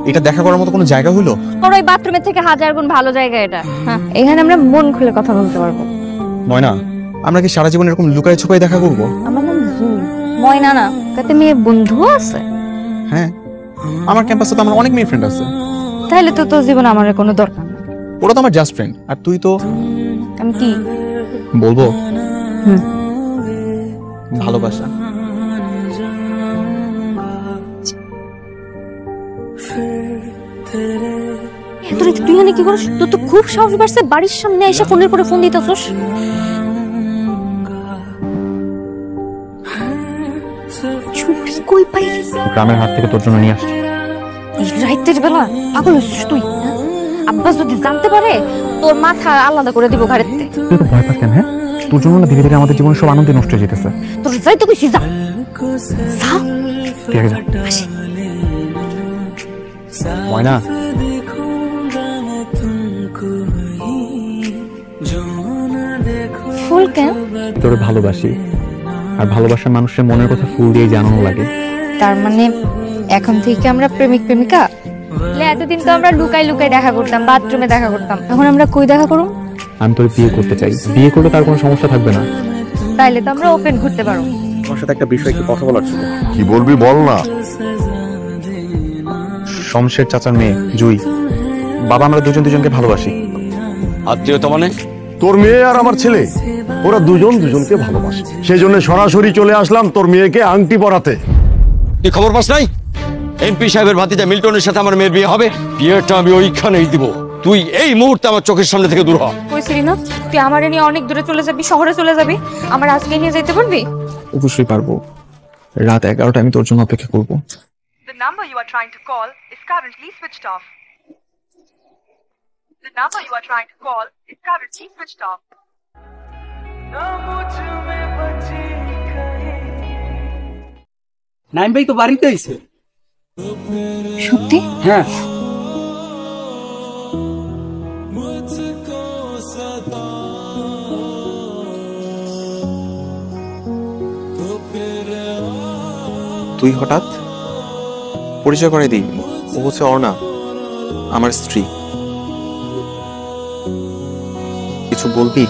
এটা দেখা করার মতো কোনো জায়গা হলো? তোর ওই বাথরুমের থেকে হাজার গুণ ভালো জায়গা এটা। হ্যাঁ, এখানে আমরা মন খুলে কথা বলতে পারবো। ময়না, আমরা কি সারা জীবন এরকম লুকায় ছুপায় দেখা করবো? আমার নাম জুই। ময়না না, তাতে মেয়ে বন্ধু আছে? হ্যাঁ, আমার ক্যাম্পাসে তো আমার অনেক মেয়ে ফ্রেন্ড আছে। তাহলে তো তোর জীবন আমার কোনো দরকার না। ওরা তো আমার জাস্ট ফ্রেন্ড, আর তুই তো। আমি কি বলবো? হুম, ভালোবাসা। তুই এখানে কি করিস? তোর তো খুব সাহস বাড়ছে, বাড়ির সামনে এসে ফোনের পরে ফোন দিতেছস। ছুটি কই পাইলি? গ্রামের হাট থেকে তোর জন্য নিয়ে আসছি। এই রাইতের বেলা পাগল হচ্ছিস তুই? আব্বাস যদি জানতে পারে তোর মাথা আলাদা করে দিব ঘাড়ের থেকে। তুই তো ভয় পাস কেন? হ্যাঁ, তোর জন্য না ধীরে ধীরে আমাদের জীবনের সব আনন্দ নষ্ট হয়ে যেতেছে। তোর যাইতে কইছি, যা যা। ঠিক আছে, আসি। ময়না, ফুল কেন? তোরে ভালোবাসি, আর ভালোবাসার মানুষের মনের কথা ফুল দিয়ে জানানো লাগে। তার মানে এখন থেকে আমরা প্রেমিক প্রেমিকা? এতদিন তো আমরা লুকাই লুকাই দেখা করতাম, বাথরুমে দেখা করতাম, এখন আমরা কই দেখা করব? আমি তোর বিয়ে করতে চাই। বিয়ে করলে তার কোনো সমস্যা থাকবে না। তাইলে তো আমরা ওপেন ঘুরতে পারবো। তোমার সাথে একটা বিষয় একটু কথা বলার ছিল। কি বলবি বল না। শমশের চাচার মেয়ে জুই। বাবা, আমরা দুজন দুজনকে ভালোবাসি। আত্মীয়তা মানে? তোর মেয়ে আর আমার ছেলে, ওরা দুজন দুজনকে ভালোবাসে, সেই জন্য সরাসরি চলে আসলাম তোর মেয়েকে আংটি পরাতে। তুই খবর পাস নাই? এমপি সাহেবের ভাতিজা মিল্টনের সাথে আমার মেয়ের বিয়ে হবে। বিয়েটা আমি ওইখানেই দিব। তুই এই মুহূর্তে আমার চোখের সামনে থেকে দূর হ। কইছিলি না তুই আমারে নিয়ে অনেক দূরে চলে যাবি, শহরে চলে যাবি? আমার আজকে নিয়ে যেতে পারবি? অবশ্যই পারবো। রাত 11টায় আমি তোর জন্য অপেক্ষা করবো। The number you are trying to call is currently switched off. The number you are trying to call is currently switched off. Naim ভাই তো বাড়িতে আইছে। সত্যি? হ্যাঁ, তুই হঠাৎ? পরিচয় করে দিই, ও হচ্ছে অর্ণা, আমার স্ত্রী। কিছু বলবি?